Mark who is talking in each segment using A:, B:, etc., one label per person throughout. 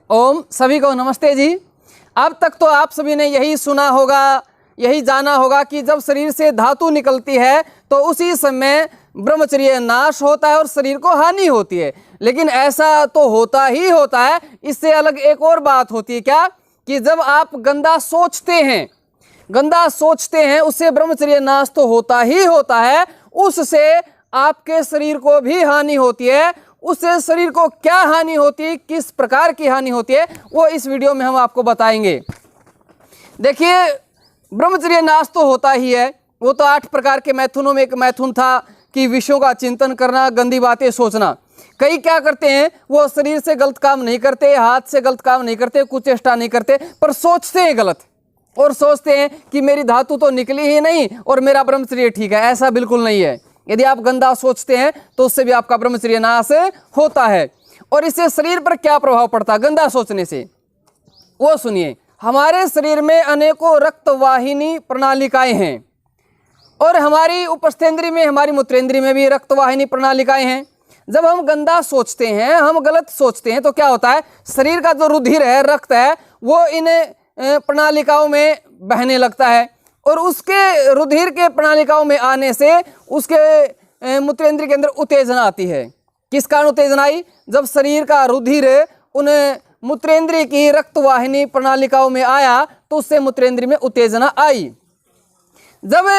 A: ओम सभी को नमस्ते जी। अब तक तो आप सभी ने यही सुना होगा, यही जाना होगा कि जब शरीर से धातु निकलती है तो उसी समय ब्रह्मचर्य नाश होता है और शरीर को हानि होती है। लेकिन ऐसा तो होता ही होता है, इससे अलग एक और बात होती है क्या, कि जब आप गंदा सोचते हैं उससे ब्रह्मचर्य नाश तो होता ही होता है, उससे आपके शरीर को भी हानि होती है। उससे शरीर को क्या हानि होती है, किस प्रकार की हानि होती है, वो इस वीडियो में हम आपको बताएंगे। देखिए, ब्रह्मचर्य नाश तो होता ही है, वो तो 8 प्रकार के मैथुनों में एक मैथुन था कि विषयों का चिंतन करना, गंदी बातें सोचना। कई क्या करते हैं, वो शरीर से गलत काम नहीं करते, हाथ से गलत काम नहीं करते, कुचेष्टा नहीं करते, पर सोचते हैं गलत और सोचते हैं कि मेरी धातु तो निकली ही नहीं और मेरा ब्रह्मचर्य ठीक है। ऐसा बिल्कुल नहीं है। यदि आप गंदा सोचते हैं तो उससे भी आपका ब्रह्मचर्य नाश होता है। और इससे शरीर पर क्या प्रभाव पड़ता है गंदा सोचने से, वो सुनिए। हमारे शरीर में अनेकों रक्तवाहिनी प्रणालिकाएं हैं और हमारी उपस्थेंद्री में, हमारी मूत्रेंद्री में भी रक्तवाहिनी प्रणालिकाएं हैं। जब हम गंदा सोचते हैं, हम गलत सोचते हैं, तो क्या होता है, शरीर का जो रुधिर है, रक्त है, वो इन प्रणालिकाओं में बहने लगता है और उसके रुधिर के प्रणालिकाओं में आने से उसके मूत्रेंद्र के अंदर उत्तेजना आती है। किस कारण उत्तेजना आई, जब शरीर का रुधिर उन मूत्रेंद्र की रक्तवाहिनी प्रणालिकाओं में आया तो उससे मूत्रेंद्र में उत्तेजना आई। जब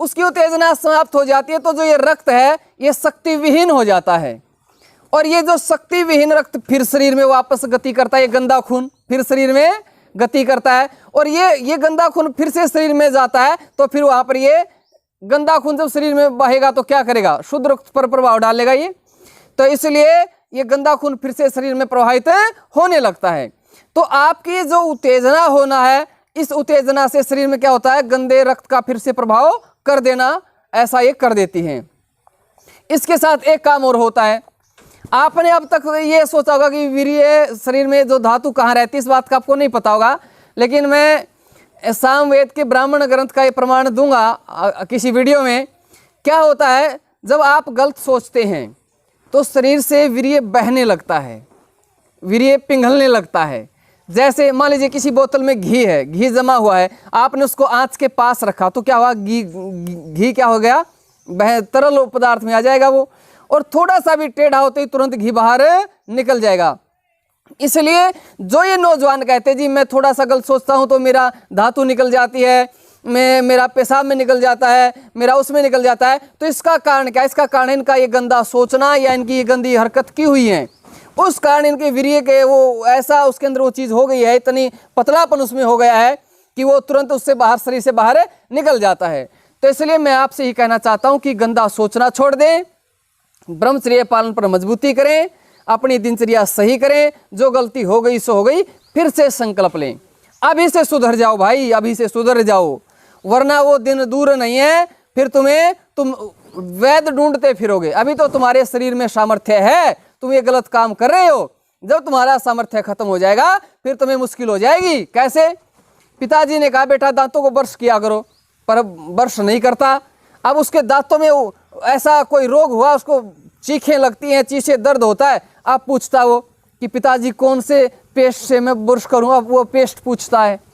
A: उसकी उत्तेजना समाप्त हो जाती है तो जो ये रक्त है ये शक्ति विहीन हो जाता है और ये जो शक्ति विहीन रक्त फिर शरीर में वापस गति करता है। ये गंदा खून फिर शरीर में गति करता है और ये गंदा खून फिर से शरीर में जाता है। तो फिर वहां पर ये गंदा खून जब शरीर में बहेगा तो क्या करेगा, शुद्ध रक्त पर प्रभाव डालेगा ये। तो इसलिए ये गंदा खून फिर से शरीर में प्रवाहित होने लगता है। तो आपकी जो उत्तेजना होना है, इस उत्तेजना से शरीर में क्या होता है, गंदे रक्त का फिर से प्रभाव कर देना, ऐसा ये कर देती हैं। इसके साथ एक काम और होता है। आपने अब तक ये सोचा होगा कि वीर्य शरीर में जो धातु कहाँ रहती है, इस बात का आपको नहीं पता होगा, लेकिन मैं सामवेद के ब्राह्मण ग्रंथ का ये प्रमाण दूंगा किसी वीडियो में। क्या होता है, जब आप गलत सोचते हैं तो शरीर से वीर्य बहने लगता है, वीर्य पिघलने लगता है। जैसे मान लीजिए किसी बोतल में घी है, घी जमा हुआ है, आपने उसको आंच के पास रखा तो क्या हुआ, घी क्या हो गया, तरल पदार्थ में आ जाएगा वो, और थोड़ा सा भी टेढ़ा होते ही तुरंत घी बाहर निकल जाएगा। इसलिए जो ये नौजवान कहते हैं जी मैं थोड़ा सा गलत सोचता हूँ तो मेरा धातु निकल जाती है, मेरा पेशाब में निकल जाता है, मेरा उसमें निकल जाता है, तो इसका कारण क्या, इसका कारण इनका ये गंदा सोचना या इनकी ये गंदी हरकत की हुई है। उस कारण इनके वीर्य के वो ऐसा उसके अंदर वो चीज़ हो गई है, इतनी पतलापन उसमें हो गया है कि वो तुरंत उससे बाहर, शरीर से बाहर निकल जाता है। तो इसलिए मैं आपसे ही कहना चाहता हूँ कि गंदा सोचना छोड़ दें, ब्रह्मचर्य पालन पर मजबूती करें, अपनी दिनचर्या सही करें, जो गलती हो गई सो हो गई, फिर से संकल्प लें, अभी से सुधर जाओ भाई, अभी से सुधर जाओ, वरना वो दिन दूर नहीं है, फिर तुम वैद्य ढूंढते फिरोगे। अभी तो तुम्हारे शरीर में सामर्थ्य है, तुम ये गलत काम कर रहे हो, जब तुम्हारा सामर्थ्य खत्म हो जाएगा फिर तुम्हें मुश्किल हो जाएगी। कैसे, पिताजी ने कहा बेटा दांतों को ब्रश किया करो, पर ब्रश नहीं करता। अब उसके दांतों में ऐसा कोई रोग हुआ, उसको चीखें लगती हैं, चीसे दर्द होता है। अब पूछता वो कि पिताजी कौन से पेस्ट से मैं ब्रश करूं, अब वो पेस्ट पूछता है।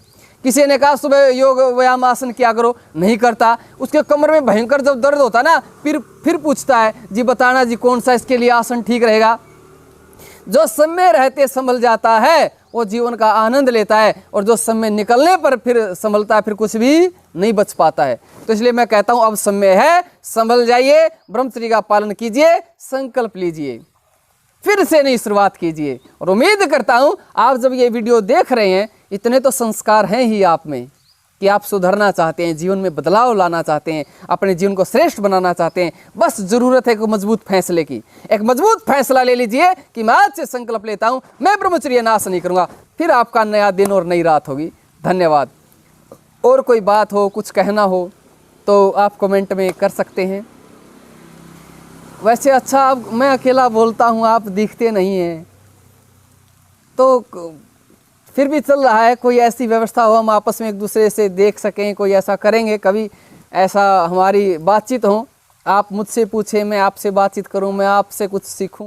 A: किसी ने कहा सुबह योग व्यायाम आसन किया करो, नहीं करता। उसके कमर में भयंकर जब दर्द होता है ना, फिर पूछता है जी बताना जी कौन सा इसके लिए आसन ठीक रहेगा। जो समय रहते संभल जाता है वो जीवन का आनंद लेता है, और जो समय निकलने पर फिर संभलता है, फिर कुछ भी नहीं बच पाता है। तो इसलिए मैं कहता हूँ अब समय है, संभल जाइए, ब्रह्मचर्य का पालन कीजिए, संकल्प लीजिए, फिर से नई शुरुआत कीजिए। और उम्मीद करता हूँ आप जब ये वीडियो देख रहे हैं, इतने तो संस्कार हैं ही आप में कि आप सुधरना चाहते हैं, जीवन में बदलाव लाना चाहते हैं, अपने जीवन को श्रेष्ठ बनाना चाहते हैं। बस जरूरत है एक मजबूत फैसले की। एक मजबूत फैसला ले लीजिए कि मैं आज से संकल्प लेता हूं, मैं ब्रह्मचर्य नाश नहीं करूंगा, फिर आपका नया दिन और नई रात होगी। धन्यवाद। और कोई बात हो, कुछ कहना हो तो आप कमेंट में कर सकते हैं। वैसे अच्छा, अब मैं अकेला बोलता हूँ, आप दिखते नहीं हैं, तो फिर भी चल रहा है। कोई ऐसी व्यवस्था हो हम आपस में एक दूसरे से देख सकें, कोई ऐसा करेंगे, कभी ऐसा हमारी बातचीत हो, आप मुझसे पूछें, मैं आपसे बातचीत करूं, मैं आपसे कुछ सीखूं।